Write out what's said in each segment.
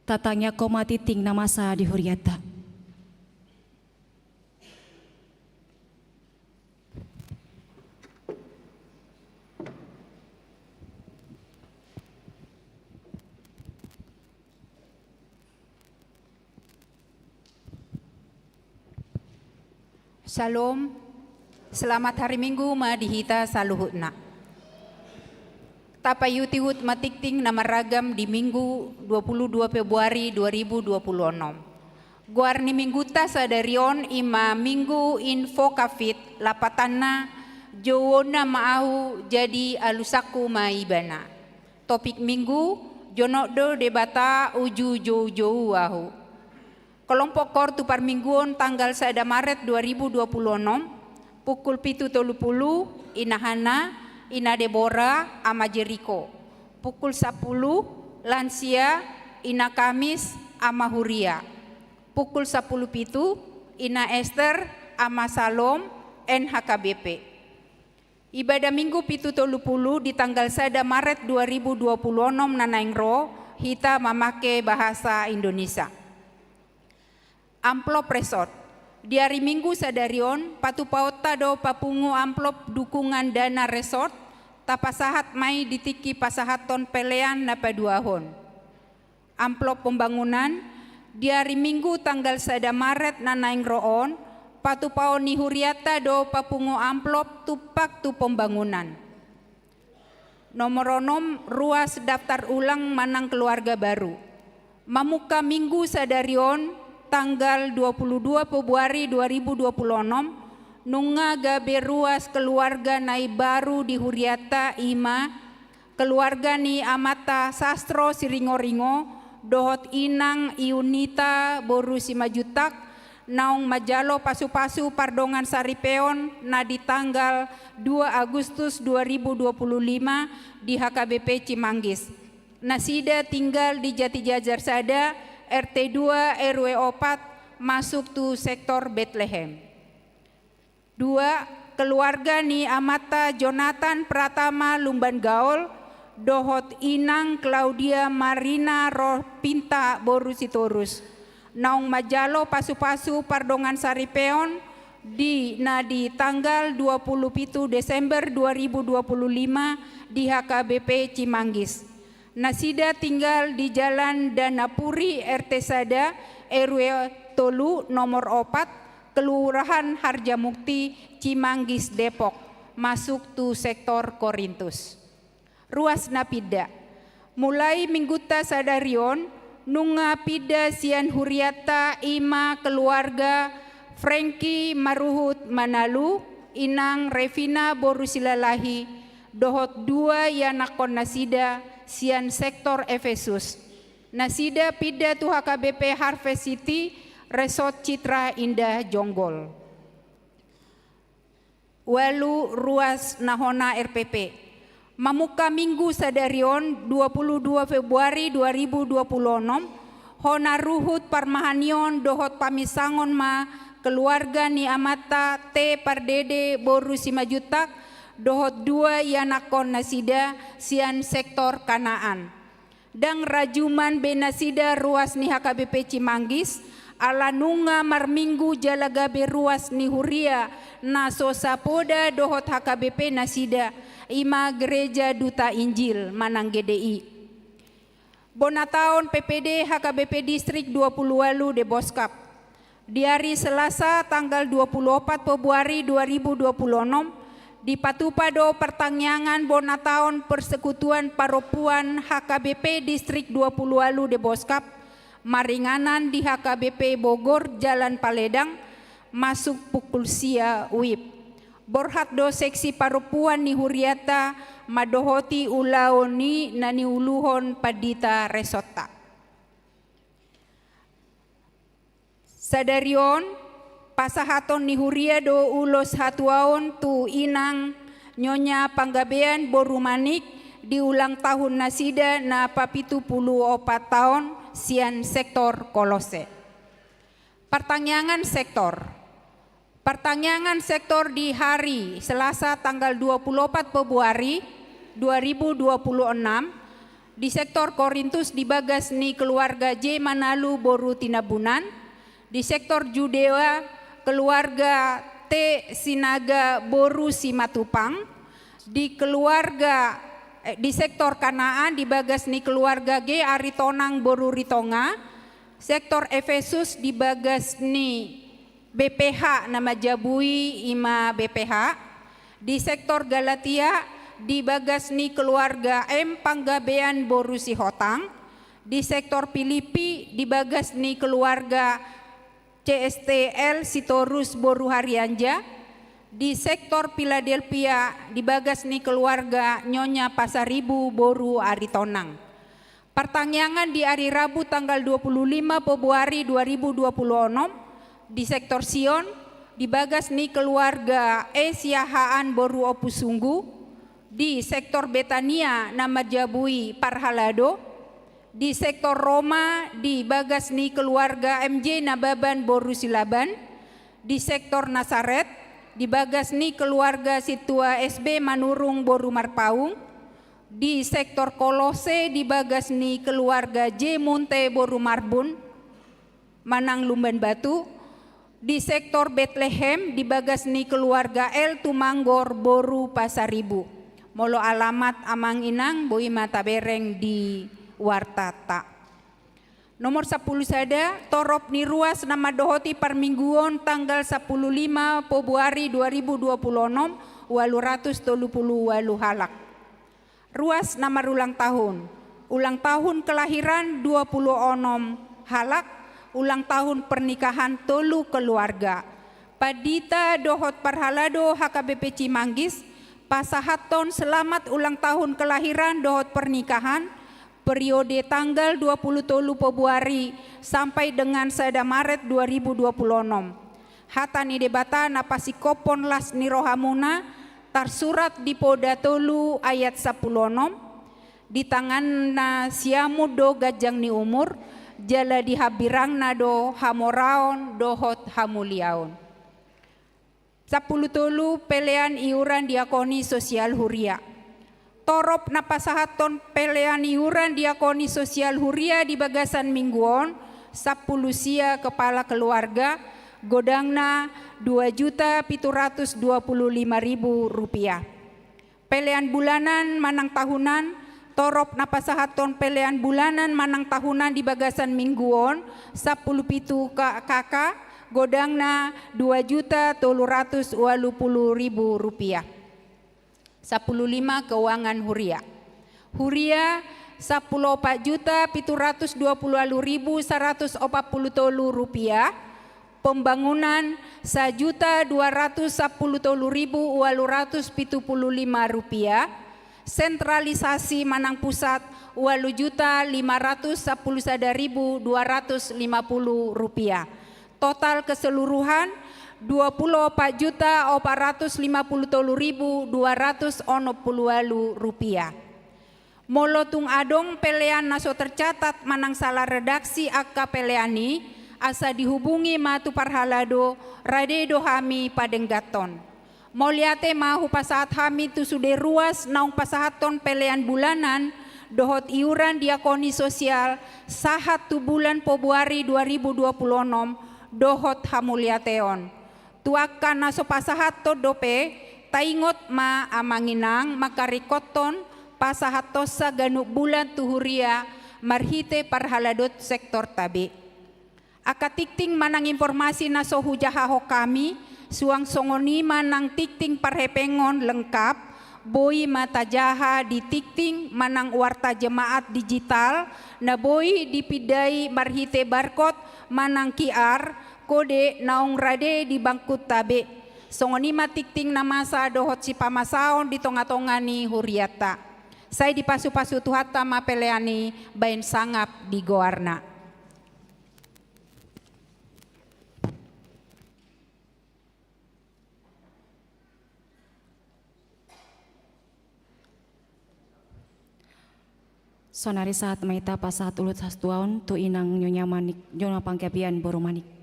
tatangnya koma titing nama sa di Huriata. Shalom, selamat hari Minggu madihita saluhutna. Tapayutihut matikting nama ragam di Minggu 22 Februari 2026. Guarni mingguta sadarion ima Minggu info kafit lapatana jowona maahu jadi alusaku maibana. Topik Minggu jonokdo debata uju jou ahu. Kelompok Kortu Parmingguon tanggal 1 Maret 2026 pukul 7.30 Inahana, Ina Deborah, ama Jericho. Pukul 10 Lansia, Ina Kamis, ama Huria. Pukul 10.07 Ina Esther, ama Salom, NHKBP. Ibadah Minggu 7.30 di tanggal 1 Maret 2026 nanaingro hita mamake bahasa Indonesia. Amplop resort. Di hari Minggu sadarion patupauta do papungu amplop dukungan dana resort tapasahat mai ditiki pasahaton pelean napa duahon. Amplop pembangunan di hari Minggu tanggal 1 Maret nanaing roon patupao ni Huriata do papungu amplop tupak tu pembangunan. Nomor onom ruas daftar ulang manang keluarga baru. Mamuka Minggu sadarion tanggal 22 Februari 2026 nunga gabe ruas keluarga nai baru di Huriata ima keluarga ni amata sastro siringo-ringo dohot inang iunita boru simajutak naung majalo pasu-pasu pardongan saripeon na di tanggal 2 Agustus 2025 di HKBP Cimanggis. Nasida tinggal di Jati Jajar Sada RT 2 RW 4 masuk tu sektor Bethlehem. 2. Keluarga ni amata Jonathan Pratama Lumban Gaul dohot inang Claudia Marina Roh Pinta Borusitorus. Naung majalo pasu-pasu pardongan saripeon di tanggal 27 Desember 2025 di HKBP Cimanggis. Nasida tinggal di Jalan Danapuri RT Sada RW Tolu nomor 4 Kelurahan Harjamukti Cimanggis Depok masuk tu sektor Korintus. Ruas napida mulai mingguta sadarion nunga pida sian Huriata ima keluarga Franky Maruhut Manalu inang Revina Borusilalahi dohot 2 yanakon nasida sian sektor Efesus. Nasida pida tu HKBP Harvest City Resort Citra Indah Jonggol. Walu ruas nahona RPP. Mamuka Minggu sadarion 22 Februari 2026 hona ruhut parmahanion dohot pamisangon ma keluarga ni amata T Pardede Boru Simajutak dohot 2 yanakon nasida sian sektor Kanaan. Dang rajuman benasida ruas ni HKBP Cimanggis ala nunga marminggu jalagabe ruas ni Huria naso sapoda dohot HKBP nasida ima gereja Duta Injil Manang GDI. Bonataon PPD HKBP Distrik 20 Walu de Boskap. Di hari Selasa tanggal 24 Februari 2026 di Patupado pertangyangan bonataon persekutuan paropuan HKBP Distrik 20 Walu de Boskap maringanan di HKBP Bogor Jalan Paledang masuk pukul sia uip. Borhat do seksi paropuan ni Huriata madohoti ulaoni nani uluhon padita resota. Sadarion pasahaton ni Huria do ulos hatuaon tu inang nyonya panggabean borumanik di ulang tahun nasida na papitu puluh 4 tahun sian sektor Kolose. Pertanyaan sektor di hari Selasa tanggal 24 Februari 2026 Di sektor Korintus dibagas ni keluarga J Manalu Boru Tinabunan. Di sektor Judewa keluarga T Sinaga Boru Simatupang. Di sektor Kanaan dibagas ni keluarga G Aritonang Boru Ritonga. Sektor Efesus dibagas ni BPH nama Jabui Ima BPH. Di sektor Galatia dibagas ni keluarga M Panggabean Boru Sihotang. Di sektor Filipi dibagas ni keluarga CSTL Sitorus Boru Harianja. Di sektor Philadelphia dibagas ni keluarga Nyonya Pasaribu Boru Aritonang. Pertangyangan di hari Rabu tanggal 25 Februari 2026 di sektor Sion dibagas ni keluarga Siahaan Boru Opusunggu. Di sektor Betania nama Jabui Parhalado. Di sektor Roma dibagas ni keluarga MJ Nababan Boru Silaban. Di sektor Nasaret dibagas ni keluarga Situa SB Manurung Boru Marpaung. Di sektor Kolose dibagas ni keluarga J Munte Boru Marbun Manang Lumban Batu. Di sektor Bethlehem dibagas ni keluarga L Tumanggor Boru Pasaribu. Molo alamat amang inang boi mata bereng di Wartata. Nomor 10 sada torop ni ruas nama dohoti parmingguon tanggal 15 Februari 2026 838 halak. Ruas nama ulang tahun kelahiran 26 halak, ulang tahun pernikahan tolu keluarga. Padita dohot Parhalado HKBP Cimanggis, pasahaton selamat ulang tahun kelahiran dohot pernikahan periode tanggal 23 Februari sampai dengan 1 Maret 2026. Hatani debata napasikopon las nirohamuna tarsurat di Poda Tolu ayat 10 di tangan na siamudo gajang ni umur jala dihabirang nado hamoraon dohot hamuliaon. 10 tolu pelean iuran diakoni sosial huria. Torop napasahaton pelean iuran diakoni sosial huria di bagasan mingguon 10 sia kepala keluarga godangna Rp2.725.000. Pelean bulanan manang tahunan torop napasahaton pelean bulanan manang tahunan di bagasan mingguon 10 pitu kakak godangna Rp2.380.000. 15 keuangan huria. Huria Rp10.720.143 pembangunan Rp1.210.875. Sentralisasi Manang Pusat Rp851.250. Total keseluruhan Rp24.453.260. Molotung adong pelean naso tercatat manang salah redaksi akka peleani asa dihubungi matu Parhalado radedo hami padenggaton. Moliate mahu pasahat hami tu sude ruas naung pasahaton pelean bulanan dohot iuran diakoni sosial sahat tu bulan Februari 2026 dohot hamuliateon. Tuakan naso pasahat to dope taingot ma amanginang makarikoton pasahatosa ganuk bulan tuhuria marhite Parhaladot sektor tabe. Akatikting manang informasi naso hujahaho kami suang songoni manang tikting parhepengon lengkap boi mata jaha di tikting manang warta jemaat digital na boi dipidai marhite barcode manang QR kode naung rade di bangkut tabe. Songoni matikting namasa dohot si pamasaon di tonga-tongani huriata. Saya dipasu-pasu tuhata mapeleani bain sangap di goarna. Sonari saat maita pasahat ulut sastuaon tu inang nyonya manik nyonya pangkepian boru manik.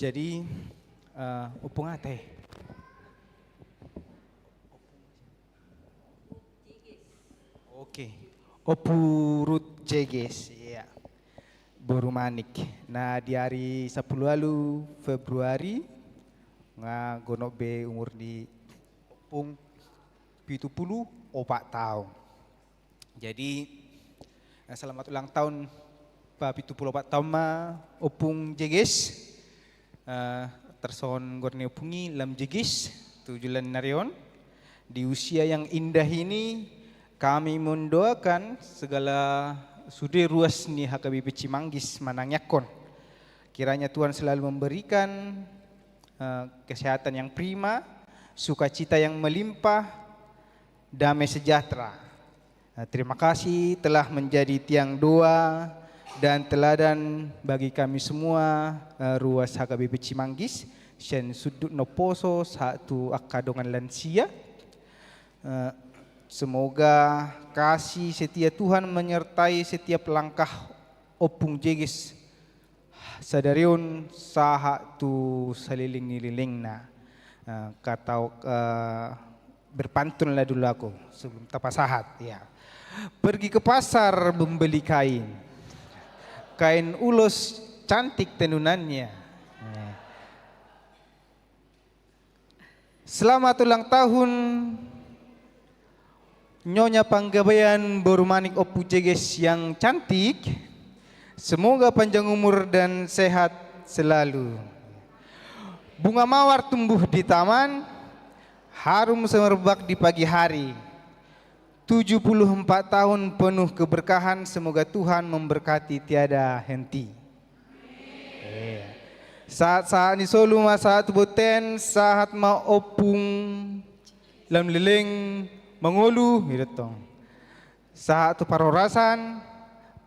Jadi opung ate. Oke. Opurut jeges, ya. Boru manik. Nah di hari 10 lalu Februari gonok be umur di opung 74 tahun. Jadi selamat ulang tahun pa 74 tahun ma opung jeges. Terson gorne opungi lam jeges 7 narion. Di usia yang indah ini kami mendoakan segala sudi ruas ni HKBP Cimanggis Manangyakon. Kiranya Tuhan selalu memberikan kesehatan yang prima, sukacita yang melimpah, damai sejahtera. Terima kasih telah menjadi tiang doa dan teladan bagi kami semua ruas HKBP Cimanggis. Sen sudut noposo satu akadongan lansia. Semoga kasih setia Tuhan menyertai setiap langkah opung jeges sadariun saha tu saliling nililingna. Kata berpantunlah dulu aku sebelum tapasahat ya. Pergi ke pasar membeli kain. Kain ulos cantik tenunannya. Selamat ulang tahun Nyonya Panggabean Borumanik Opu Jeges yang cantik. Semoga panjang umur dan sehat selalu. Bunga mawar tumbuh di taman, harum semerbak di pagi hari. 74 tahun penuh keberkahan, semoga Tuhan memberkati tiada henti. Saat-saat ni solu saat boten, saat ma opung lam leleng mengulu hiratong. Saat tu parorasan,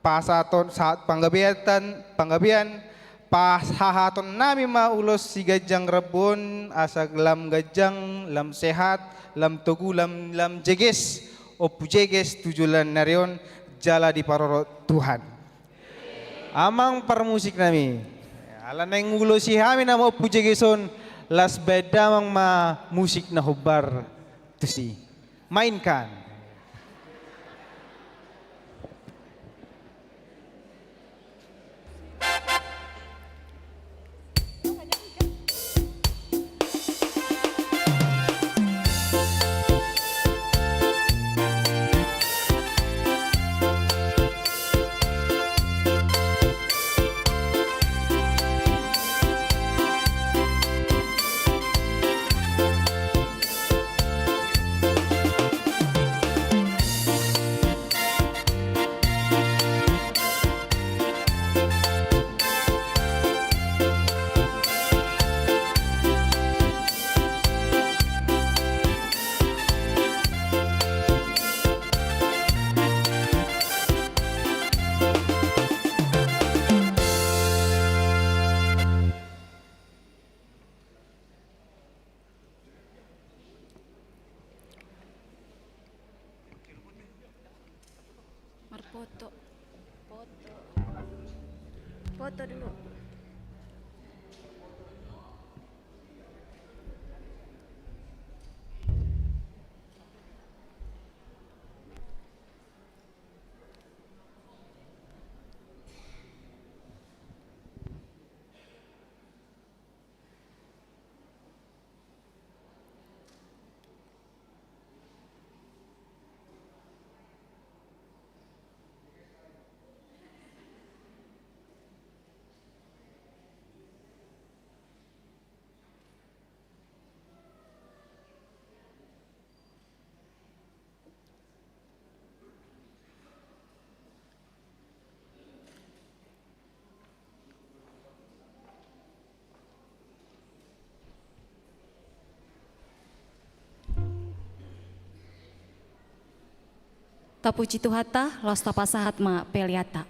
pasaton saat panggabian, pasahaton nami ma ulos si gajang rebon, asag lam gajang, lam sehat, lam togu, lam jeges, opu jeges 7 narion, jala di paroro Tuhan. Amang permusik nami, ala neng ulo si hami nama opu jegeson, las bedamang ma musik na hobar tusi. Mainkan. Foto dulu. Tapuji Tuhata, los tapasahat ma peliata.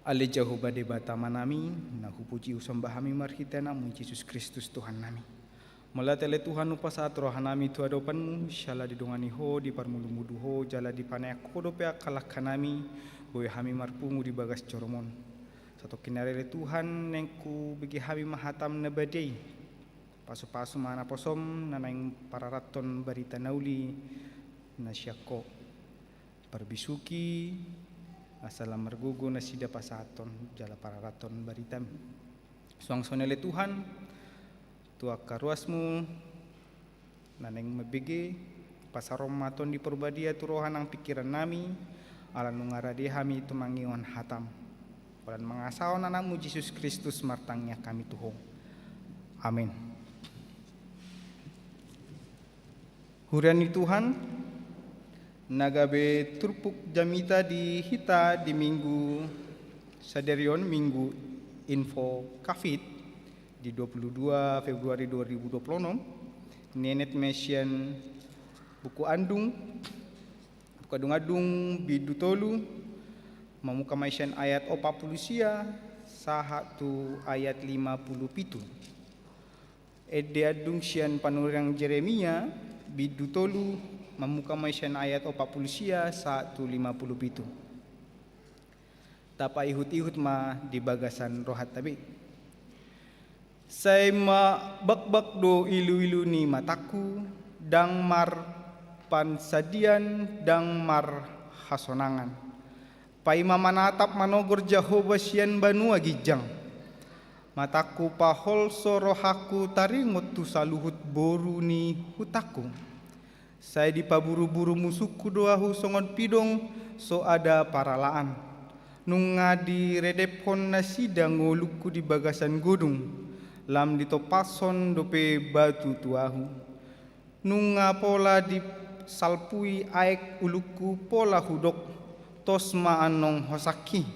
Ale Jehovah debata manami, na hupuji usambah kami marhitena mu Yesus Kristus Tuhan nami. Melatele Tuhan upasat rohanami tu adopanmu, syala didongani ho di parmulu-mudu ho, jala di panek kodope akalak kanami, boy kami marpungu di bagas coromon. Satu kinarele Tuhan nengku bagi kami mahatam nabadei. Pasu-pasu mana posom nanang pararaton barita nauli nasyako. Parbisuki asalam mergugu nasida pasaton jala pararaton baritam. Suang sonele Tuhan tua karuasmu naneng mebege pasarom maton di perbadia turohan ang pikiran nami ala nungaradi hami tumangion hatam walan mangasaon anakmu Yesus Kristus martangnya kami tuhong. Amin. Huriani Tuhan nagabe turpuk jamita di hita di minggu saderion minggu info kafit di 22 Februari 2026 nenet mention buku andung buku adung bidutolu mamuka mention ayat 40 sahatu ayat 57 ede adung sian panurang Jeremia bidutolu mamuka mention ayat 40 sahatu 57 tapa ihut-ihut ma di bagasan rohat tabi. Saya bak-bak do ilu-ilu ni mataku, dang mar pansadian, dang mar hasonangan. Paima manatap manogor Jehovah sian banua gijang. Mataku pahol sorohaku taringot tu saluhut boru ni hutaku. Saya dipaburu-buru musuhku doahu songon pidong so ada paralaan. Nunga di redepon nasida ngoluku di bagasan godung. Lam ditopason dope batu tuahu nunga pola di salpui aek uluku pola hudok tosma anong hosaki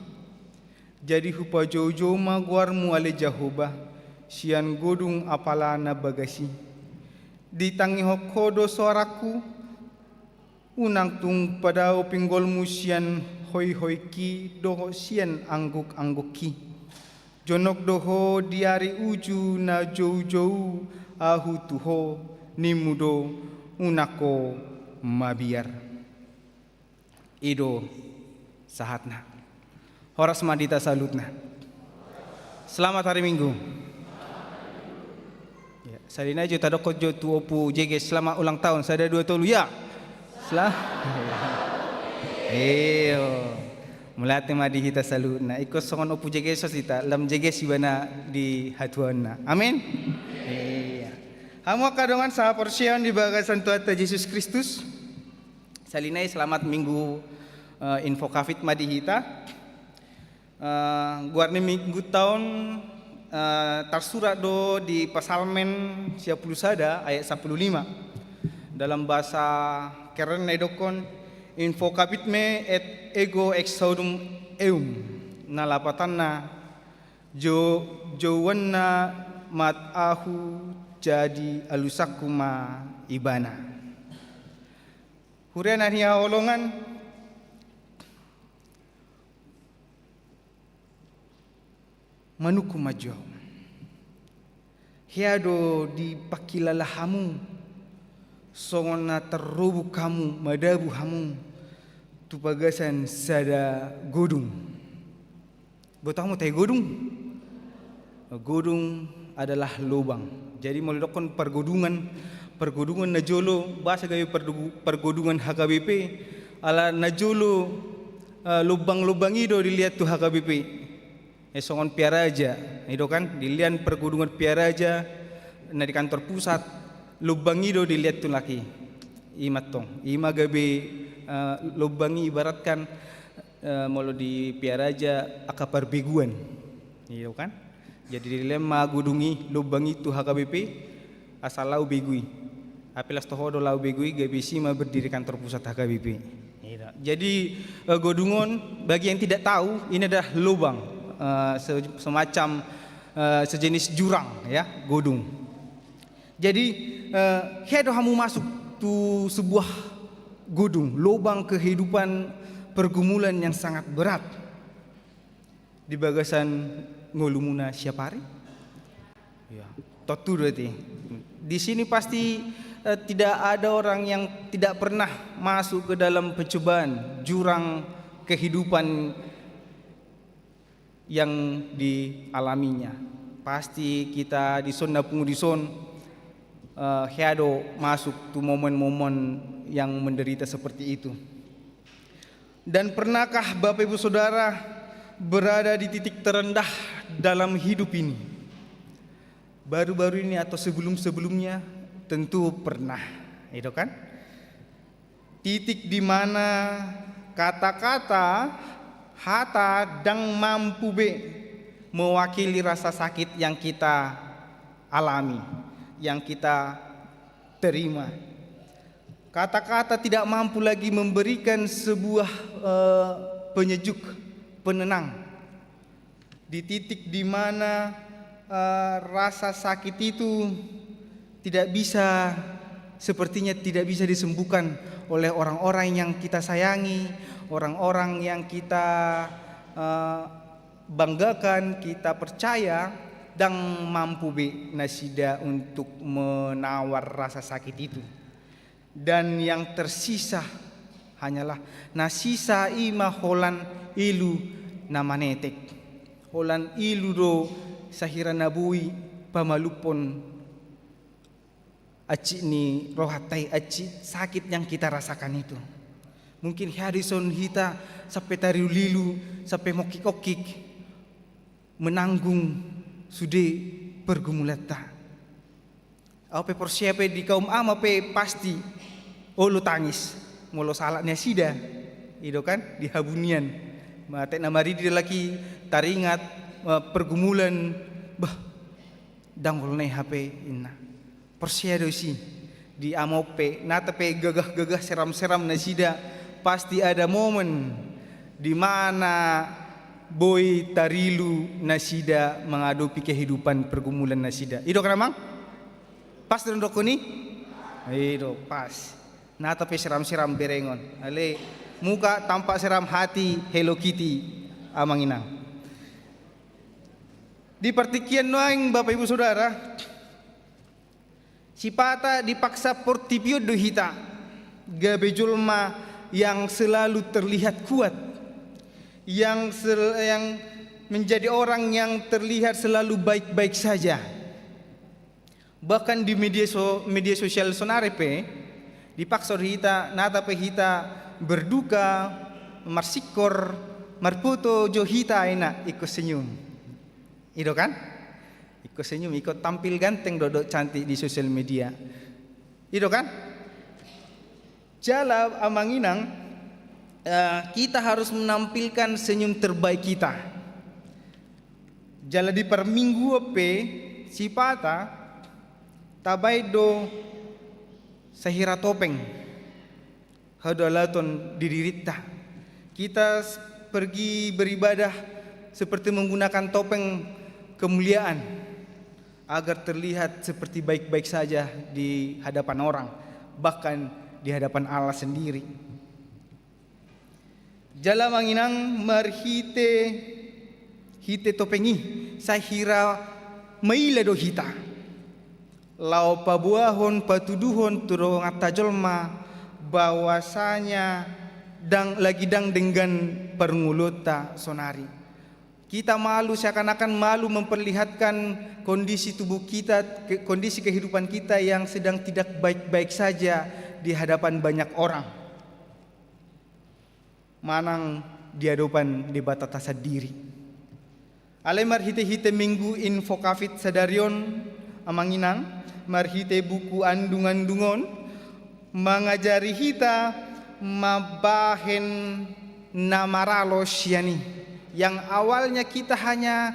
jadi hupa jojo ma guarmu ale Jehovah sian godung apala na bagasi ditangi hokodo suaraku unang tung pada pinggolmu sian hoi ki doho sian angguk-angguki jonok doho diari uju na jou-jou ahu tuho nimudo unako mabiar. Ido sahatna. Horas madita salutna. Selamat hari Minggu. Ya, salina jo tadokot jo tu opu jege selamat ulang tahun sada 2 tolu ya. Mulate madi hita salutna ikut songon opu jege sosita lam jege sibana di hatuanna. Amin. Iya. Hamu kadongan saha porsion di bagasan Tuhan Yesus Kristus. Salinai selamat minggu info kafit madi hita. Guarni minggu tahun tersurat do di Pasalmen 10 sada ayat 15 dalam bahasa keren edokon info kapit me et ego exodum eum nalapatanna jowanna mat ahu jadi alusakuma ibana. Hurian hia olongan manuku majo hiado di pakilalahamu songona terrubu kamu madabu hamu tu bagasan sada godung. Botamu teh godung? Godung adalah lubang. Jadi melidokon pergodungan najolo bahasa gawe pergodungan HKBP ala najolo lubang-lubang itu dilihat tu HKBP. Songon piara aja, itu kan dilihat pergodungan piara aja na di kantor pusat lubang itu dilihat tu laki. Imatong, ima gabe lubangi ibaratkan mau di piara aja akapar beguan, iya kan? Jadi dilema gudungi lubangi tu HKBP asal lau begui, apilas tohodo lau begui gabisi ma berdiri kantor pusat HKBP. Jadi godungon bagi yang tidak tahu ini adalah lubang semacam sejenis jurang ya godung. Jadi hedo hamu masuk tu sebuah godung lubang kehidupan pergumulan yang sangat berat di bagasan ngolumuna siapari. Ya, totu berarti. Di sini pasti tidak ada orang yang tidak pernah masuk ke dalam pencobaan jurang kehidupan yang dialaminya. Pasti kita di son napung di son hiado masuk tu momen-momen yang menderita seperti itu. Dan pernahkah Bapak Ibu Saudara berada di titik terendah dalam hidup ini? Baru-baru ini atau sebelum-sebelumnya tentu pernah, itu kan? Titik di mana kata-kata hata dang mampu mewakili rasa sakit yang kita alami, yang kita terima. Kata-kata tidak mampu lagi memberikan sebuah penyejuk, penenang. Di titik di mana rasa sakit itu sepertinya tidak bisa disembuhkan oleh orang-orang yang kita sayangi, orang-orang yang kita banggakan, kita percaya, dan mampu nasida untuk menawar rasa sakit itu. Dan yang tersisa hanyalah nasisa ima holan ilu namanetek, holan ilu do sahira nabui pamalupon aci ni rohatai aci sakit yang kita rasakan itu. Mungkin Harrison hita sampai tariu lilu sampai mokik-okik menanggung sude pergumulata. Apa persiapan di kaum ama pasti lu tangis molo salahnya sida itu kan di habunian mate namari dia lagi taringat pergumulan bah dangol ne HP inna persiado si di amope natape gagah-gagah seram-seram na sida pasti ada momen di mana boy tarilu nasida menghadapi kehidupan pergumulan nasida. Itu kan mang? Pas dondok ni? Itu pas. Nah tapi seram-seram berengon. Ale muka tampak seram hati Hello Kitty amang inang. Di pertikian noang Bapak Ibu Saudara, si pata dipaksa portipio do hita, gabe julma yang selalu terlihat kuat, yang menjadi orang yang terlihat selalu baik-baik saja. Bahkan di media sosial sonarepe dipaksa hita nata pe hita berduka marsikor marputo jo hita enak ikut senyum. Itu kan? Ikut senyum, ikut tampil ganteng dodok cantik di sosial media. Itu kan? Jala amanginang kita harus menampilkan senyum terbaik kita. Jala di per minggu ape sipata tabaido sahira topeng hadalaton didirita. Kita pergi beribadah seperti menggunakan topeng kemuliaan agar terlihat seperti baik-baik saja di hadapan orang, bahkan di hadapan Allah sendiri. Jala manginang marhite topengi sahira maila do hita. Lau pabuahon patuduhon turong atajolma bahwasanya lagi dengan pernguluta sonari. Kita malu, seakan-akan malu memperlihatkan kondisi tubuh kita, kondisi kehidupan kita yang sedang tidak baik-baik saja di hadapan banyak orang. Manang di hadapan di batatasa diri. Ale marhite-hite minggu info kafit sadarion amanginang, marhite buku andung-andungon, mengajari kita mabahen namaralos yani. Yang awalnya kita hanya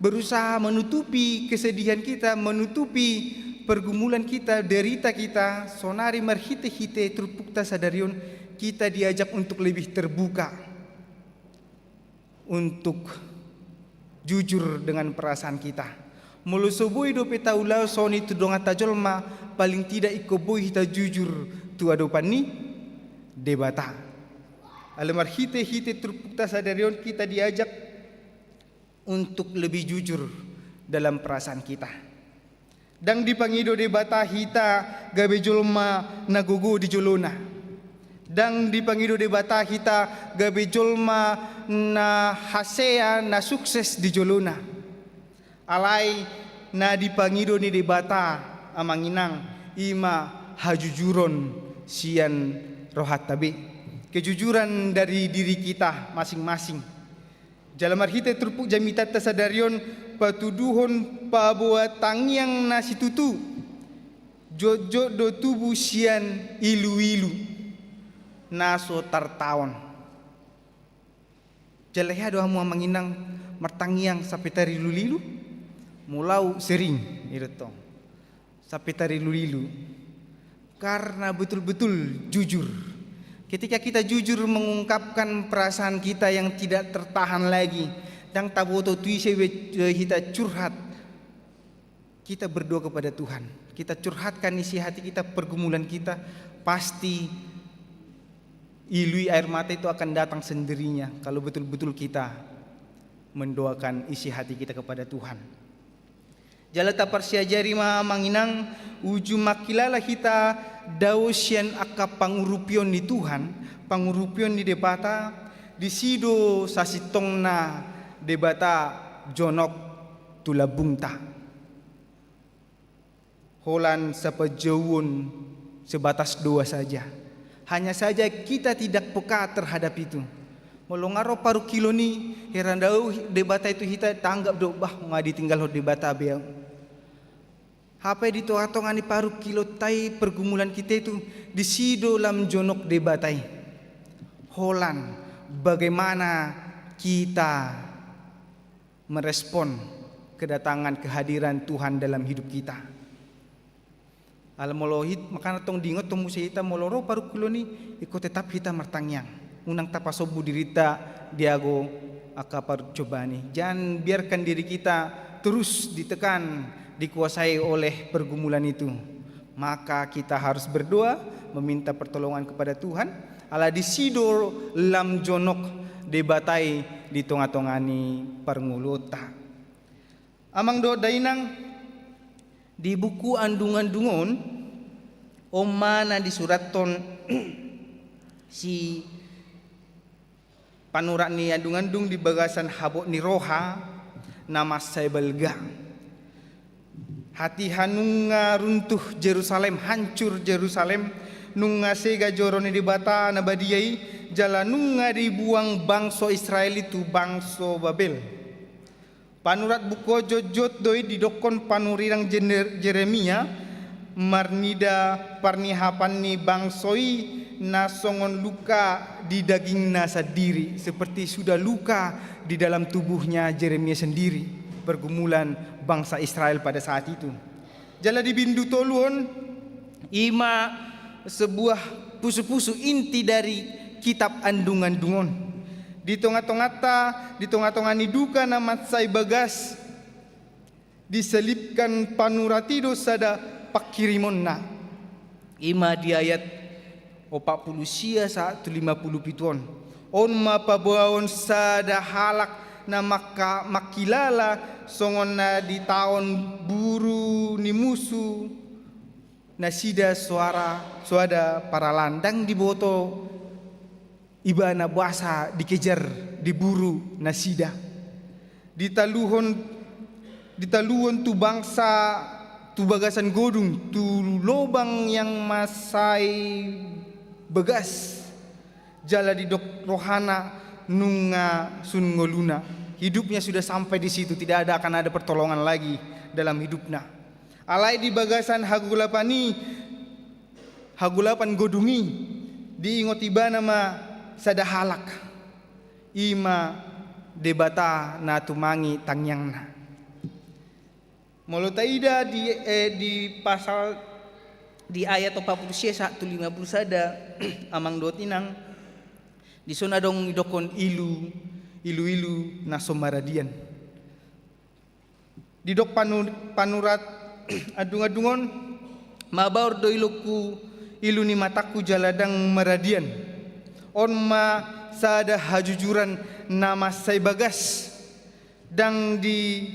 berusaha menutupi kesedihan kita, menutupi pergumulan kita, derita kita, sonari marhite-hite trupukta sadarion, kita diajak untuk lebih terbuka, untuk jujur dengan perasaan kita. Mulu soboi do petaulau soni tu donga tajolma paling tidak ikoboi kita jujur tu adopan ni debata. Alamar hite terpukta sadarion kita diajak untuk lebih jujur dalam perasaan kita. Dang dipangido debata hita gabe jolma nagugu di jolona. Dang dipangido debata hita gabe jolma na hasea na sukses di jolona. Alai na dipangido ni debata amanginang ima hajujuron sian rohat tabe. Kejujuran dari diri kita masing-masing. Jalamar hite terpuk jamitat tasadarion patuduhon pabuat tangyang nasi tutu. Jojo do tubuh sian ilu-ilu naso tartawan. Jaleha doa mua manginang martangyang sapetari lulilu mulau sering iretong sapetari lulilu karena betul-betul jujur. Ketika kita jujur mengungkapkan perasaan kita yang tidak tertahan lagi, dan taboto tuise kita curhat, kita berdoa kepada Tuhan, kita curhatkan isi hati kita, pergumulan kita, pasti ilui air mata itu akan datang sendirinya kalau betul-betul kita mendoakan isi hati kita kepada Tuhan. Jalata parsiajari manginang ujung makilala kita dausian aka pangurupion di Tuhan, pangurupion di debata di sido sasitongna debata jonok tulabungta. Holan sapajawun sebatas doa saja. Hanya saja kita tidak peka terhadap itu. Molongaro paru kilo ni herandau debata itu kita tanggap do bah ngadi tinggal ho debata beau. Apa di toatongan ni paru kilo tai pergumulan kita itu di sido lam jonok debatai. Holan bagaimana kita merespon kedatangan kehadiran Tuhan dalam hidup kita. Alam molohit makana tong dingot tong musita moloro paru kilo ni ikut tetap kita martangyang. Unang tapasobu dirita diago akapar cobani. Jangan biarkan diri kita terus ditekan, dikuasai oleh pergumulan itu. Maka kita harus berdoa, meminta pertolongan kepada Tuhan. Ala disido lam jonok debatai di tonga-tongani parngulota. Amang do dainang di buku andungan-dungon omana di suraton si panurak ni andung-andung di bagasan habok ni roha nama saya belga. Hati hanunga runtuh Jerusalem, hancur Jerusalem, nunga sega jorone di bata nabadiai jalanunga dibuang bangso Israel itu bangso Babel. Panurat buko jojot doi didokon panurirang Jeremia marnida parnihapan ni bangsoi nasongon luka di daging nasa diri seperti sudah luka di dalam tubuhnya Yeremia sendiri, pergumulan bangsa Israel pada saat itu. Jala di bindu toluon ima sebuah pusu-pusu inti dari kitab andungan-dungon. Di tengah-tengah ni duka nama sai bagas diselipkan panuratido sada pakirimonna. Ima di ayat 40 sia 150 pituon. On mapabuaon sada halak na makilala songon na di tahun buru ni musuh na sida suada para landang di boto ibana bahasa dikejar diburu na sida ditaluhon tu bangsa tu bagasan godung tu lobang yang masai begas jala di dok rohana nunga sun ngoluna. Hidupnya sudah sampai di situ, tidak akan ada pertolongan lagi dalam hidupnya. Alai di bagasan hagulapan godungi diingot iba nama sadahalak ima debata na tumangi tangyangna. Molotaida di pasal di ayat 40 150 sada amang dotinang di sana dong idokon ilu na somaradian. Di dok panurat adung-adungon mabaur do iluku ilu ni mataku jaladang maradian. On ma sada hajujuran nama sai bagas dang di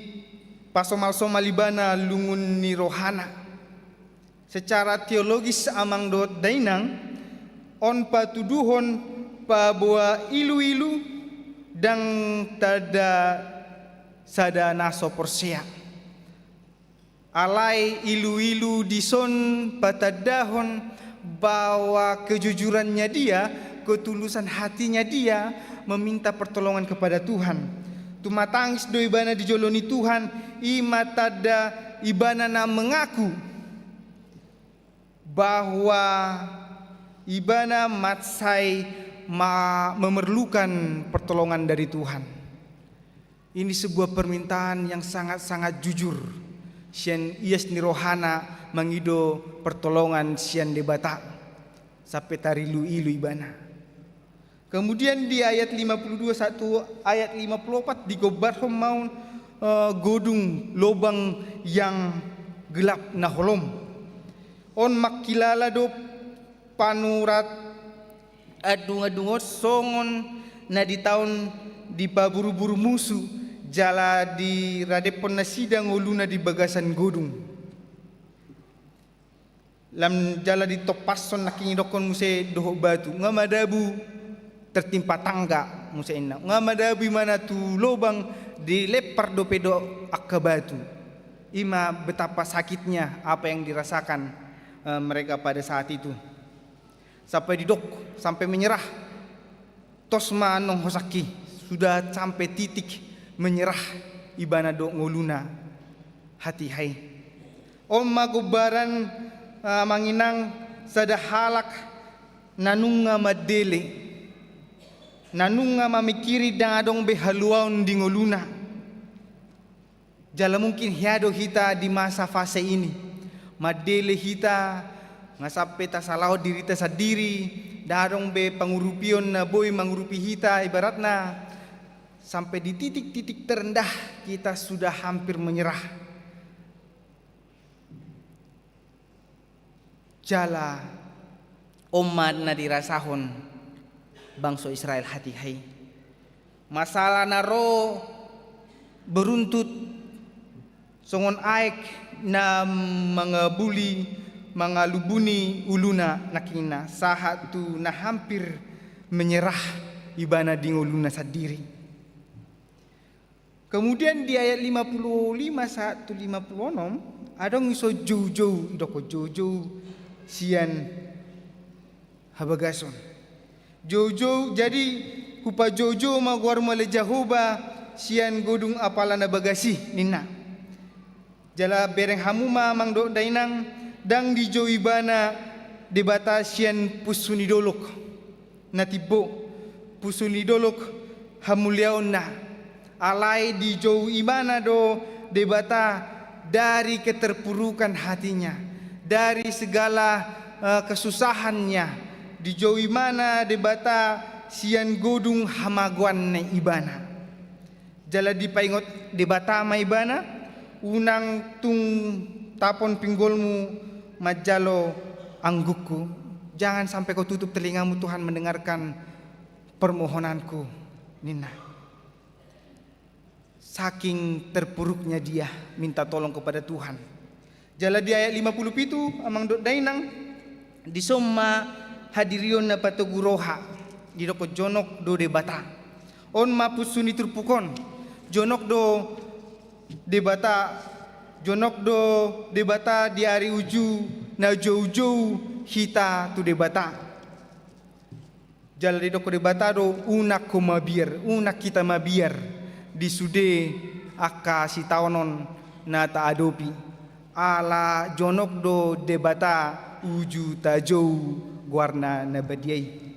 pasomal-somal ibana lungun ni rohana. Secara teologis amang dot dainang on patuduhon pa boa ilu-ilu dang tada sada naso porsea. Alai ilu-ilu dison patadahon bahwa kejujurannya dia, ketulusan hatinya dia meminta pertolongan kepada Tuhan. Tumatangis do ibana dijoloni Tuhan, ima tada ibana na mengaku bahwa ibana matsai memerlukan pertolongan dari Tuhan. Ini sebuah permintaan yang sangat-sangat jujur. Sian ias ni rohana mangido pertolongan sian debata sampai tarilu ilu ibana. Kemudian di ayat 52 ayat 54 digobarhom maun godung lobang yang gelap naholom. On makilala do panurat adung-adungot songon na di tahun di paburu-buru musuh jala di radepon na sidang uluna di bagasan godung. Lam jala di topason nakingidokon muse doho batu ngamadabu tertimpa tangga muse inna ngamadabu mana tu lobang dilepar do pedo akka batu. Ima betapa sakitnya apa yang dirasakan mereka pada saat itu. Sampai didok, sampai menyerah. Tosma nong hosaki sudah sampai titik menyerah ibana do ngoluna hati hai. Om magubaran manginang sada halak nanunga madele nanunga mamikiri dang adong behaluaun di ngoluna. Jala mungkin hiado kita di masa fase ini madele kita ngasape tasalau diri ta sadiri darong be pangurupion na boy mangurupi hita ibaratna sampai di titik-titik terendah kita sudah hampir menyerah. Jala umat na dirasahon bangsa Israel hati hai. Masalah naro beruntut songon aek na mangabuli mangalubuni uluna nakina sahat tu na hampir menyerah ibana di uluna sadiri. Kemudian di ayat 55 156 ada ngiso jauh-jauh doko jauh-jauh sian habagason. Jauh-jauh jadi kupa jauh-jauh maguar male Jahoba sian godung apalana bagasi nina. Jala bereng hamuma mangdo dainang dang di jauh ibana debata sian pusuni dolok natibo pusuni dolok hamuliaon na. Alai di jauh ibana do debata dari keterpurukan hatinya, dari segala kesusahannya. Di jauh ibana debata sian godung hamaguan ne ibana. Jala dipaingot debata ma ibana unang tung tapon pinggolmu majalo anggukku. Jangan sampai kau tutup telingamu Tuhan mendengarkan permohonanku. Nina. Saking terpuruknya dia minta tolong kepada Tuhan. Jala di ayat 57 amang dot dainang disomma hadirion na patoguroha di doko jonok do debata. On mapusuni turpukon jonok do debata jonok do debata di hari uju na jauh-jauh hita tu debata. Jala di doko debata do unak komabiar unak kita mabiar di sude akka si taonon na taadopi ala jonok do debata uju tajou guarna na badiai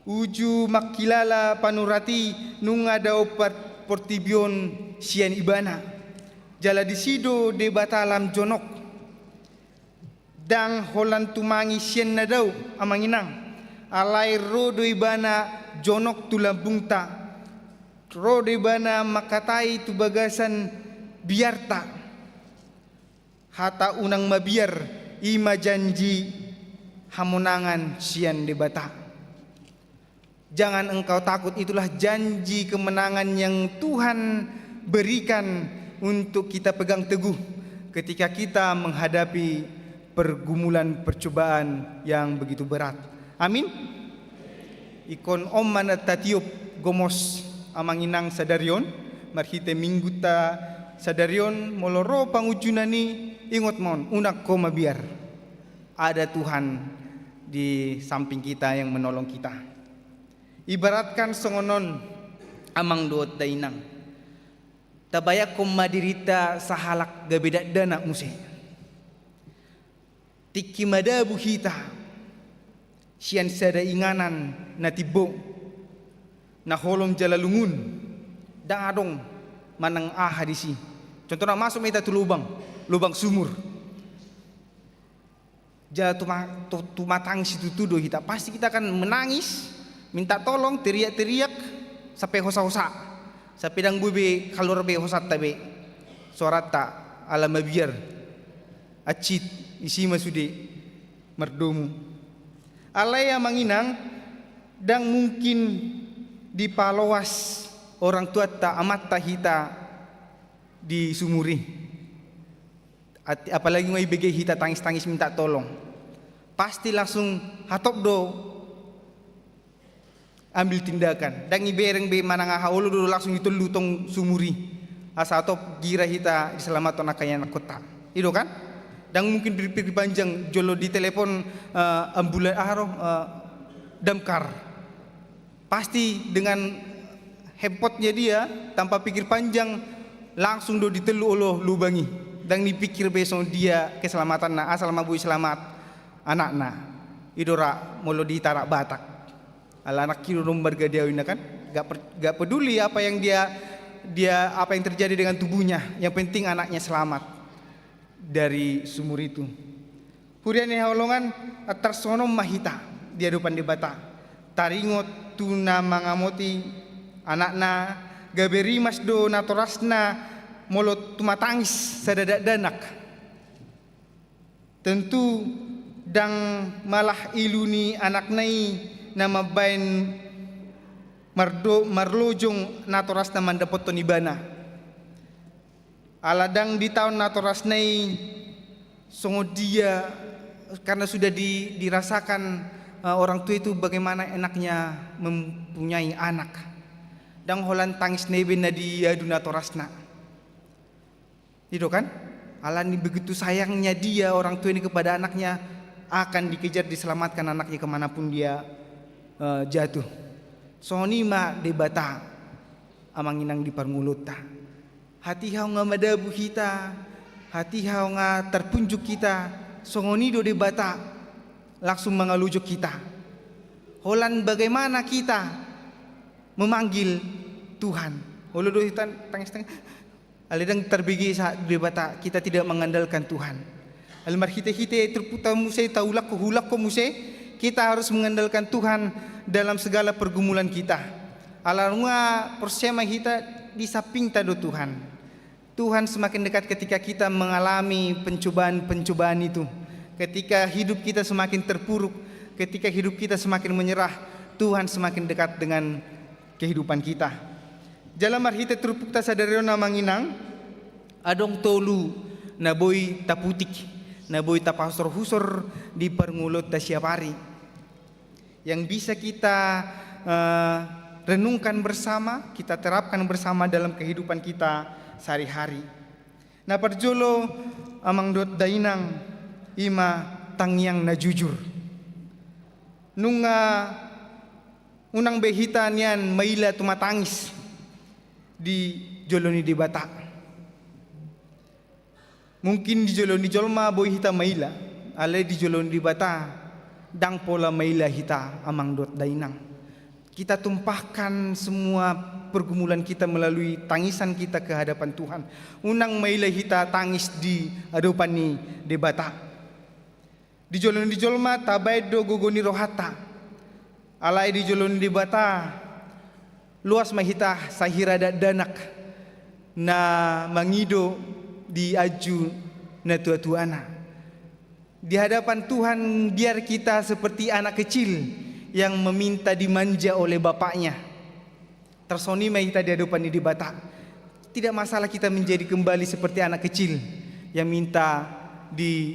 uju makilala panurati nunga dao portibion sian ibana jala di sido debata lam jonok dang holan tumangi sian na dao amanginang alai rodo ibana jonok tulambungta rode bana makatai tu bagasan biarta hata unang mabiar ima janji hamunangan sian debata. Jangan engkau takut, itulah janji kemenangan yang Tuhan berikan untuk kita pegang teguh ketika kita menghadapi pergumulan percobaan yang begitu berat. Amin. Ikon om mana tatiup gomos amang inang sadarion marhite mingguta sadarion moloro pangujunani ingot mon unak ko mabiar ada Tuhan di samping kita yang menolong kita. Ibaratkan songonon amang doot dainang tabayak ko madirita sahalak gabeda dana muse tiki madabu hita sian sada inganan natibo na holom jalalungun dangadong manang hadisi. Contohnya masuk meta tu lubang sumur. Ja tumatang situ tudo kita pasti kita akan menangis, minta tolong, teriak-teriak sampai hosa-hosa. Sampai dang bube kalor be hosat tabe. Sorata ala mabiar. Acit isi masude merdomu. Alaya manginang dang mungkin dipalowas orang tua ta amat tahita di sumuri. Apalagi ngai bege hita tangis-tangis minta tolong. Pasti langsung hatop do ambil tindakan. Dan ibereng be mananga haulu do langsung itu lutong sumuri. Asa atop gira hita diselamatkan akayana kota. Itu kan? Dan mungkin dipikir panjang jolo di telepon ambulan damkar. Pasti dengan hepotnya dia tanpa pikir panjang langsung do ditelu olo lubangi. Dan dipikir besok dia keselamatan na asal mabu selamat anak na idora molo ditarak batak ala anak kilo nomor gadiawina kan gak peduli apa yang dia apa yang terjadi dengan tubuhnya, yang penting anaknya selamat dari sumur itu. Hurian haolongan atarsonom mahita dia depan di bata taringot tuna mangamoti anakna gaberi masdo natorasna molot tumatangis sadadak danak. Tentu dang malah iluni anak nai nama bain marlojong natoras na mandapot to nibana. Aladang di tahun natoras nai songo dia karena sudah dirasakan orang tua itu bagaimana enaknya mempunyai anak. Dang holan tangis neben na dia dunatorasna. Itu kan? Alani begitu sayangnya dia orang tua ini kepada anaknya, akan dikejar diselamatkan anaknya kemanapun dia jatuh. Sonima debata amang inang di parmuluta. Hati hau nga madabu kita, hati hau nga terpunjuk kita. Songonido debata langsung mengalujuk kita. Holan bagaimana kita memanggil Tuhan. Holodo hitan tangis-tangis. Aledang terbigi saat debata kita tidak mengandalkan Tuhan. Almar hite-hite terputar musai taulak ko hulak ko musai. Kita harus mengandalkan Tuhan dalam segala pergumulan kita. Alarunga persema kita di samping tado Tuhan. Tuhan semakin dekat ketika kita mengalami pencobaan-pencobaan itu. Ketika hidup kita semakin terpuruk, ketika hidup kita semakin menyerah, Tuhan semakin dekat dengan kehidupan kita. Jalan marhite terpukta sadarion na manginang adong tolu na boy taputik na boy tapasor-husor di perngulot ta siap hari yang bisa kita renungkan bersama, kita terapkan bersama dalam kehidupan kita sehari-hari. Na parjolo amang dot dainang ima tangyang na jujur nunga unang behitan yan maila tumatangis di joloni di bata. Mungkin di joloni jolma boy hita maila, ale di joloni di bata dang pola maila hita amang dot dainang. Kita tumpahkan semua pergumulan kita melalui tangisan kita ke hadapan Tuhan. Unang maila hita tangis di hadapan ni di bata. Di joloni di jolma tabay do gogoni rohata. Alai di joloni di bata luas mahita sahira danak na mangido di aju na tua-tuana. Di hadapan Tuhan biar kita seperti anak kecil yang meminta dimanja oleh bapaknya. Tersonima kita di hadapan di bata. Tidak masalah kita menjadi kembali seperti anak kecil yang minta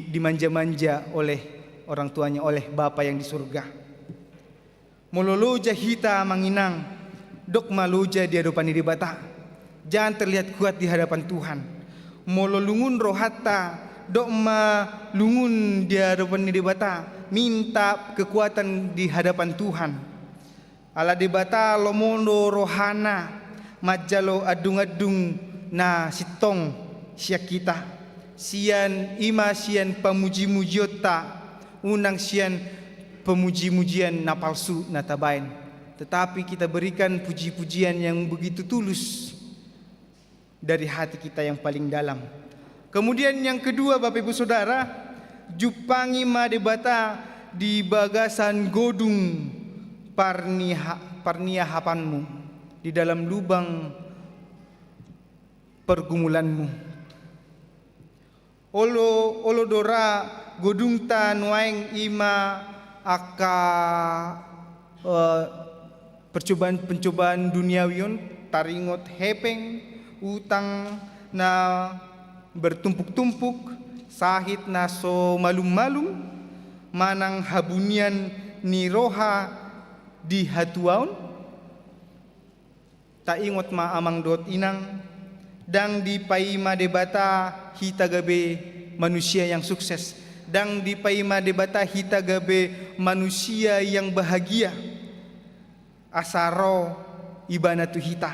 dimanja-manja oleh orang tuanya, oleh Bapa yang di surga. Mololoja hita manginang, dok maloja di hadapan di bata. Jangan terlihat kuat di hadapan Tuhan. Mololungun rohata, dok malungun di hadapan di bata. Minta kekuatan di hadapan Tuhan. Ala di bata lomondo rohana, majalo adung-adung na sitong siya kita. Sian ima sian pamuji-mujiota, unang sian pemuji-mujian na palsu na tabain. Tetapi kita berikan puji-pujian yang begitu tulus dari hati kita yang paling dalam. Kemudian yang kedua, Bapak Ibu Saudara, jupangi madebata di bagasan godung parnia hapanmu, di dalam lubang pergumulanmu. Olo dora godung ta nuaing ima aka percobaan duniawion taringot hepeng utang na bertumpuk-tumpuk, sahit na so malum-malum, manang habunian ni roha di hatuaon, taingot maamang dot inang, dang di paima debata hita gabe manusia yang sukses, dang di paima debata hita gabe manusia yang bahagia. Asaro ibana tu hita,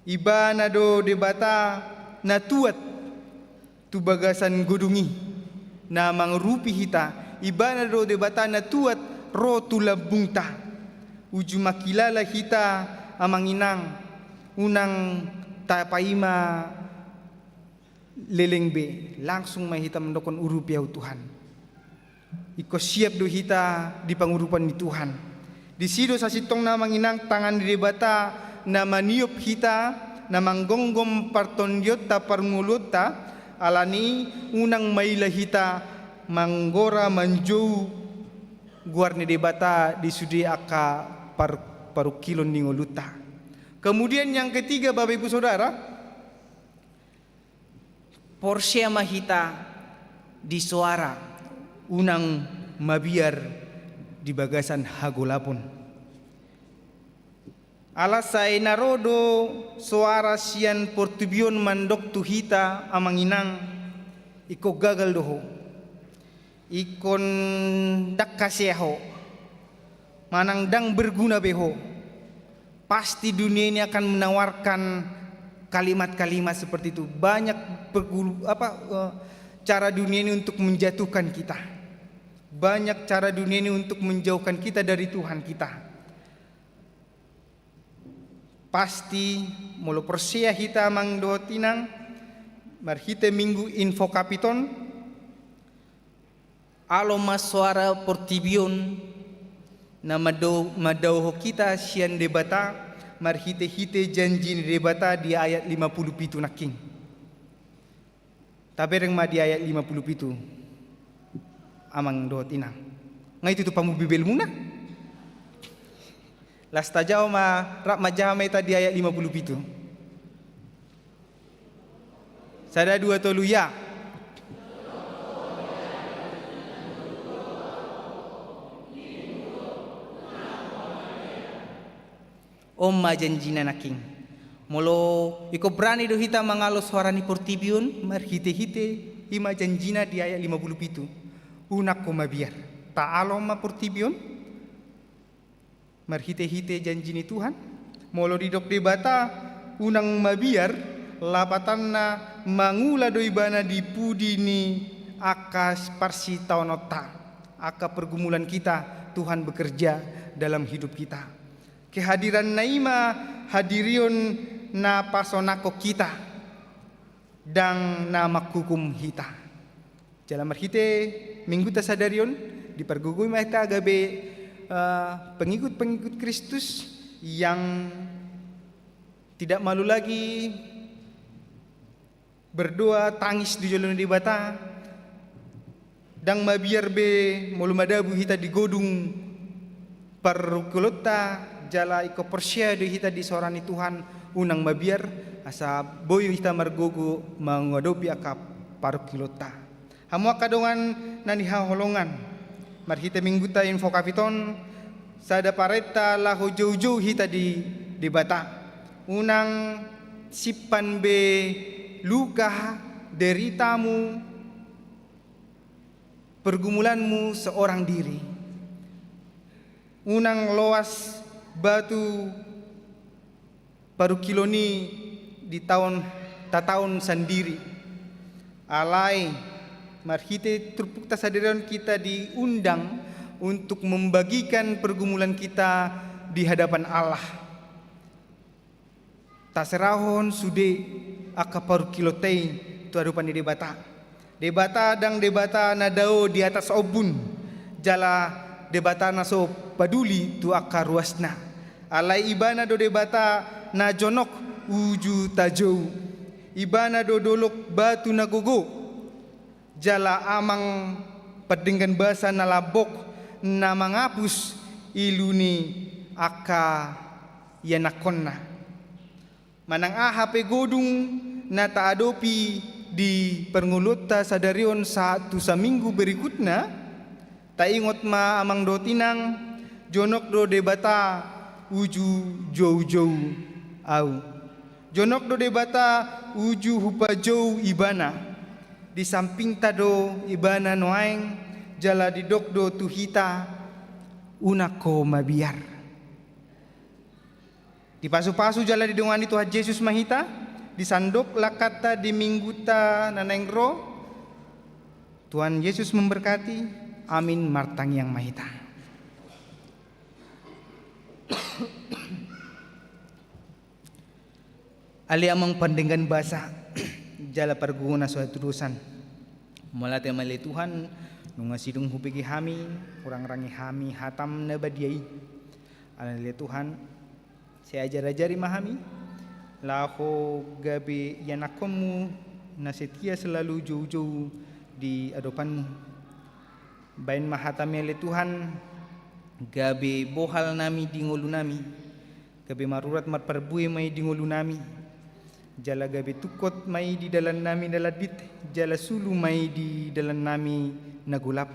ibana do debata natuat tu bagasan godungi na mangrupi hita, ibana do debata natuat ro tu labungta, uju makilala hita amang inang unang tapaima lelengbe langsung mahita mendokon urupiau Tuhan. Iko siap do hita di pangurupan ni Tuhan. Di sido sa sitong na manginang tangan di debata na maniop hita na manggonggom partondiot ta parngulot ta alani unang maila hita manggora manjou guar ni debata di sudi aka parukilon ni ngoluta. Kemudian yang ketiga, Bapak Ibu Saudara, porsia mahita di suara unang mabiar di bagasan hagolapon. Alasai narodo suara sian portubion mandok tuhita amanginang iko gagal doho, ikon dakkaseho, manang dang berguna beho. Pasti dunia ini akan menawarkan kalimat-kalimat seperti itu. Banyak cara dunia ini untuk menjatuhkan kita. Banyak cara dunia ini untuk menjauhkan kita dari Tuhan kita. Pasti mulu persia hita mang dotinang marhite minggu info kapiton alo mas suara portibion na madauho kita sian debata marhite-hite janji ni debata di ayat 57 naking. Tabereng ma di ayat 57 amang doot inang. Ngay itu pamu bibel muna. Lasta jao ma rap majama ita di ayat 57. Sada dua tolu ya. Om majanjina naking. Molo iko berani do hita mangalo suara ni portibion marhite-hite ima janjina di ayat 57. Unak ko mabiar. Taalo ma portibion marhite-hite janji ni Tuhan. Molo di dok debata unang mabiar lapatan na mangula do ibana di pudi ni akas parsi taonota. Aka pergumulan kita Tuhan bekerja dalam hidup kita. Kehadiran naima hadirion na pasonako kita dang nama kukum hita. Jalan marhite minggu tasadarion di pergugui mahita agabe pengikut-pengikut Kristus yang tidak malu lagi berdoa tangis di jalan di bata dang mabiar be mulu madabu hita di godung perkulota jala iko persia di hita di sorani Tuhan unang mabiar asa boyo hita margogo mengodopi aka parkulota hamu akadongan nani haholongan marhita mingguta info kapiton sada pareta laho jauh-jauh hita di bata unang sipan be luka deritamu pergumulanmu seorang diri unang loas batu paru kiloni di tahun sendiri alai marhite terpukta sadaran kita diundang untuk membagikan pergumulan kita di hadapan Allah taserahon sude aka paru kilotei tu adupan di debata dang debata nadao di atas obun jala debata naso paduli tu aka ruasna alai ibana do debata na jonok uju tajau ibana do dolok batu nagogo jala amang pedenggan bahasa na labok na mangapus iluni aka yanakonna manang ahape godung na taadopi di pernguluta sadarion satu saminggu berikutnya ta ingot ma amang do tinang jonok do debata uju jauh-jauh au jonok do debata uju hupa jauh ibana di samping tado ibana noaeng jala di dokdo tuhita unako mabiar di pasu-pasu jala di dongani Tuhan Yesus mahita di sandok lakata di mingguta nanengro Tuhan Yesus memberkati amin martang yang mahita ali amang pandenggan bahasa jala perguna suatu turusan mulate male Tuhan nunga sidung hupigi hami kurang rangi hami hatam na badiai alale Tuhan saya ajar-ajari mahami laho gabe yanakonmu na setia selalu jauh-jauh di hadapanmu bain mahatami ale Tuhan gabe bohal nami di ngolu nami gabe marurat marperbui mai di ngolu nami jala gabe tukot mai di dalam nami daladit jala sulu mai di dalam nami nagulap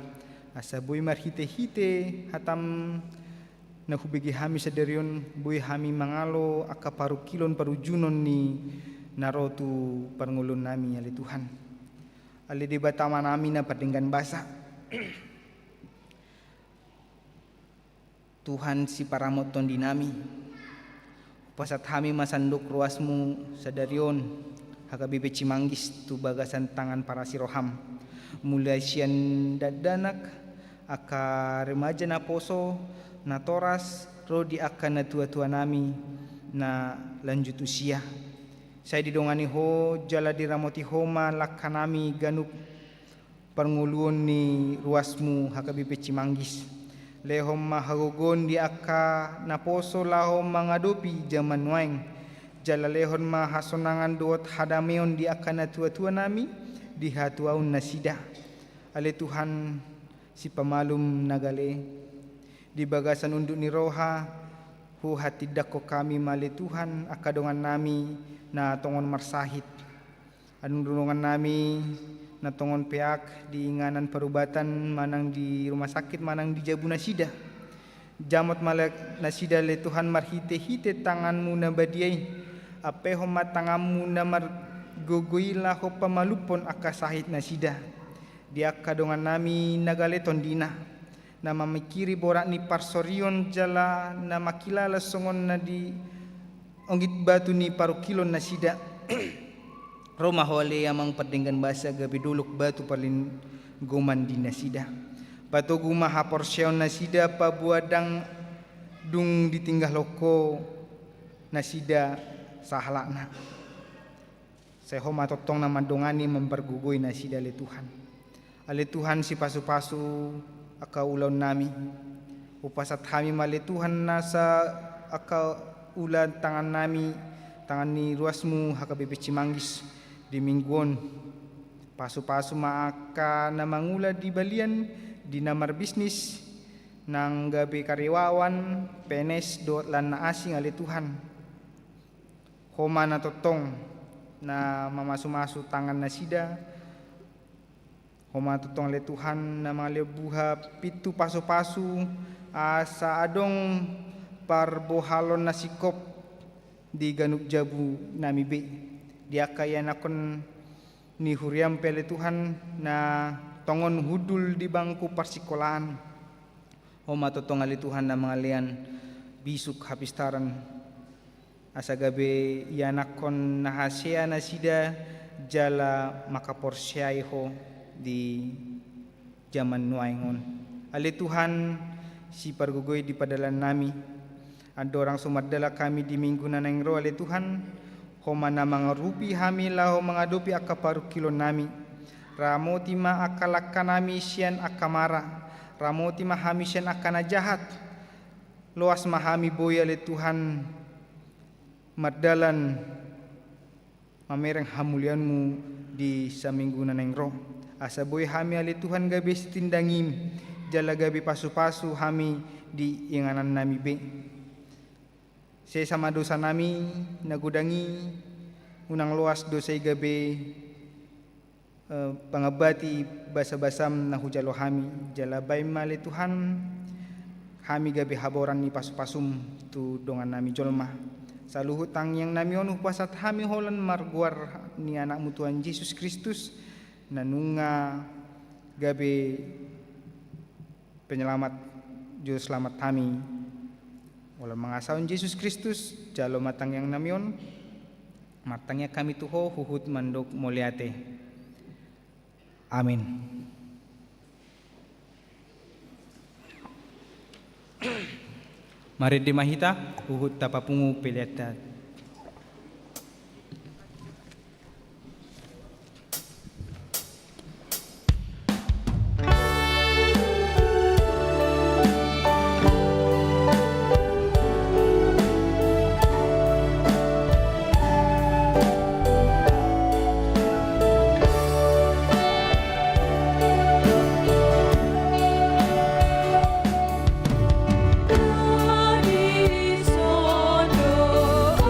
asa boy marhite-hite hatam na hubigi hami sadarion boy hami mangalo aka paru kilon paru junon ni narotu parngulun nami ale Tuhan ale debatama nami na padenggan basa Tuhan si paramoton dinami pasat hami masanduk ruasmu sadarion hakabibe cimanggis tu bagasan tangan para siroham mulai sian dadanak aka remaja na poso na toras rodi akan na tua-tua nami na lanjut usia saya didongani ho jala diramoti homa lakanami ganup parnguluon ni ruasmu hakabibe cimanggis lehom mahagogon di aka na poso lahom mangadopi zaman waeng jala lehon mahasonangan duot hadameon di aka na tua-tua nami di hatuaun nasida ale Tuhan si pamalum nagale di bagasan unduk ni roha hu hati dako kami male Tuhan akadongan nami na tongon marsahit anung dunungan nami na tongon peak di inganan perubatan manang di rumah sakit manang di jabu nasida jamot malak nasida le Tuhan marhite-hite tanganmu na badiai ape homa tanganmu na margogoila ho pamalupon akasahit nasida di akadongan nami nagale tondina na mamikiri borak ni parsorion jala na makilala songon na di onggit batu ni parukilon na sida Roma hole amang padenggan bahasa gabi duluk batu palin goman di nasida batu guma haporsyon nasida pabuadang dung ditinggah loko nasida sahlakna sehoma totong na mandongani mempergugoi nasida le Tuhan si pasu-pasu aka ulan nami upasat kami male Tuhan nasa aka ulan tangan nami tangan ni ruasmu hakabibe cimanggis di mingguon pasu-pasu maaka na mangula di balian di namar bisnis nang gabi karyawan PNS dot lan na asing ali Tuhan. Homa na totong na mamasu-masu tangan na sida. Homa totong ali Tuhan na mga buha pitu pasu-pasu sa adong parbohalon na sikop di ganuk jabu nami be. Dia kaya nakon ni huriam pele Tuhan na tongon hudul di bangku persikolahan. Homa totong ali Tuhan na mga lian bisuk hapistaran asa gabe yanakon na hasia na sida jala makaporsyai ho di zaman nuaingon. Ali Tuhan si pargugoy di padalan nami. Ada orang sumadala kami di minggu na nangro ali Tuhan. Homa na mga rupi hamila ho mga dopi akaparu kilo nami. Ramoti ma akalaka nami sian akamara. Ramoti ma hami sian akana jahat. Loas mahami boy ali Tuhan. Madalan mamereng hamulianmu di saminggu na nangro. Asa boy hami ali Tuhan gabi setindangim. Jala gabi pasu-pasu hami di inganan nami be. Saya sama dosa nami nagudangi unang luas dosa gabe pangabati basa-basam na hujalo hami jala bay mali Tuhan hami gabe haboran ni pasu-pasum tu dongan nami jolma saluhut tang yang nami onu pasat hami holan marguar ni anakmu Tuhan Yesus Kristus nanunga gabe penyelamat juru selamat kami walau mengasahun Yesus Kristus jalo matang yang namion matangnya kami tuho huhut mandok moliate amin. Mari dimahita huhut tapapungu peliata. Sono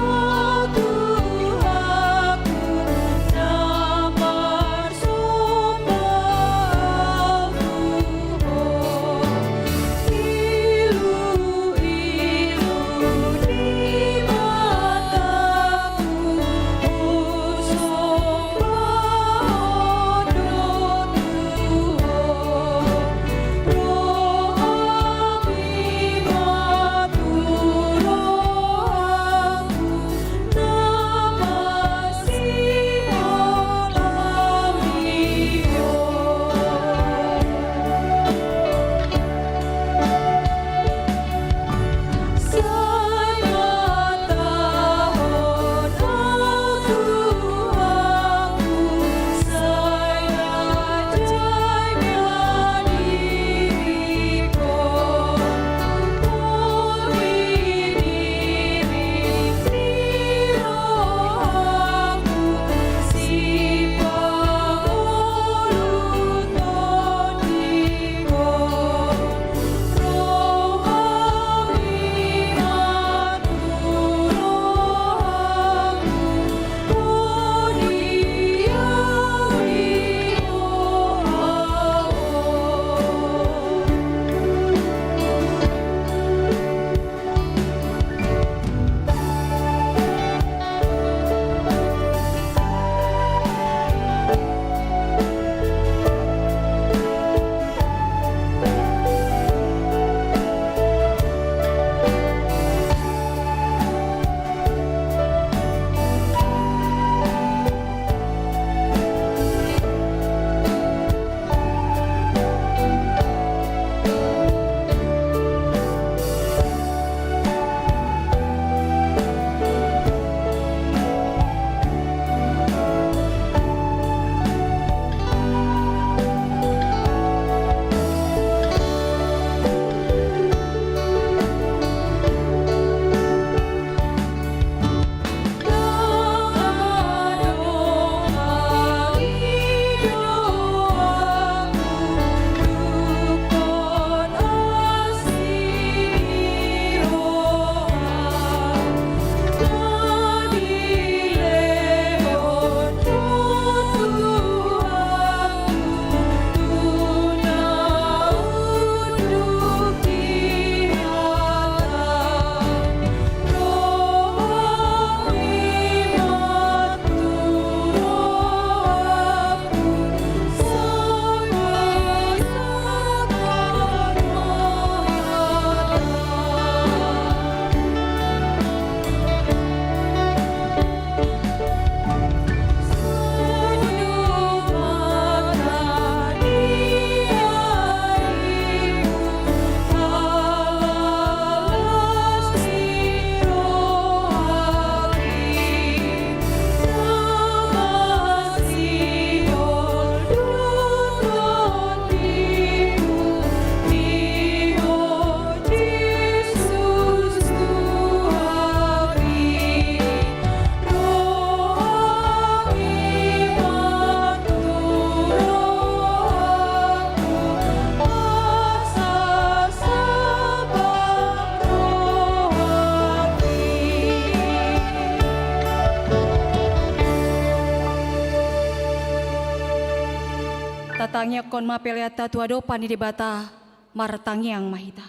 batangnya kon mapeliata tua dopan di bata martangyang mahita.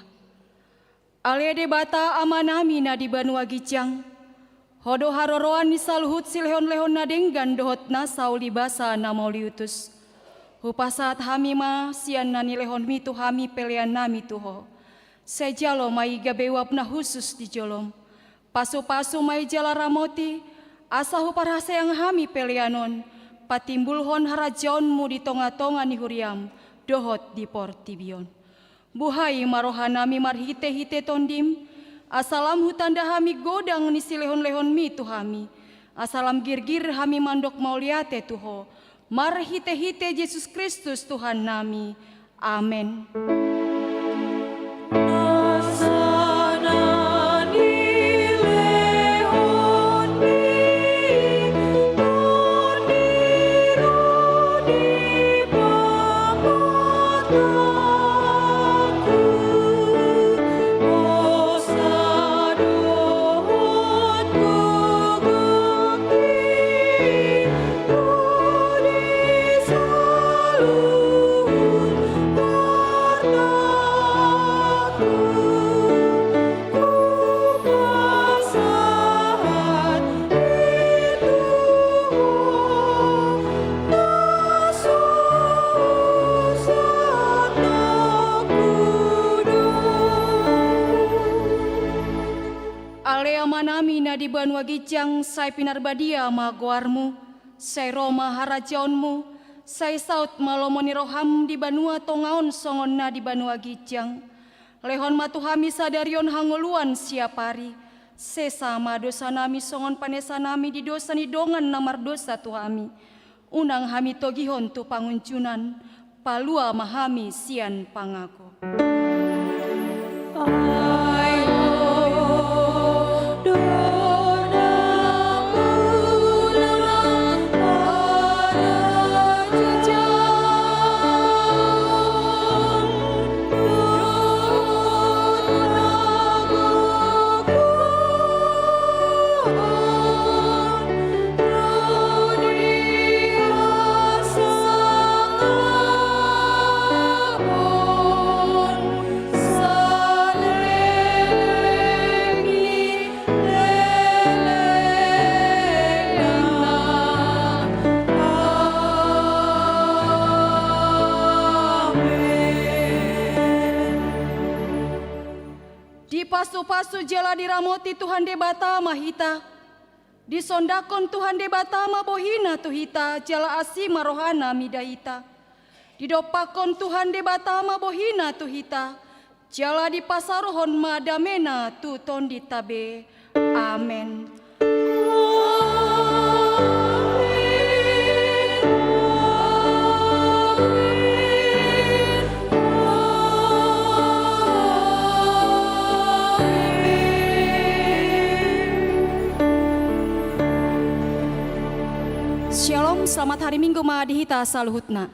Ale de bata amanami na di Banua Gijang. Hodo haroroan ni saluhut silehon-lehon na denggan dohot na sauli basa na mauliutus. Hupasat hami ma sian na nilehon mitu hami pelian nami tuho. Sejalo mai gabewap na khusus di jolom. Pasu-pasu mai jala ramoti. Asa huparasa yang hami pelianon. Patimbulhon harajaonmu di tonga-tonga ni huriam. Dohot di portibion. Buhai marohanami marhite-hite tondim. Asalam hutanda hami godang ni silehon-lehon mi tu hami. Asalam girgir hami mandok mauliate tuho. Marhite-hite Yesus Kristus Tuhan nami. Amin. Di Banua Gijang, sai pinarbadia magoarmu, sai Roma harajaonmu, sai saut malomoni roham di Banua tongaon songon na di Banua Gijang. Lehon matuhami sadarion hangoluan siapari, sesama dosa nami songon panesa nami di dosa ni dongan namar dosa tuhami. Unang hami togihon tu panguncunan, palua mahami sian pangako. Pasu-pasu jala diramoti Tuhan debata mahita. Disondakon Tuhan debata mabohina tuhita jala asima rohana midahita. Didopakon Tuhan debata mabohina tuhita. Jala di pasarohon madamena tu tondi tabe. Amen. Shalom, selamat hari Minggu ma dihita saluhutna.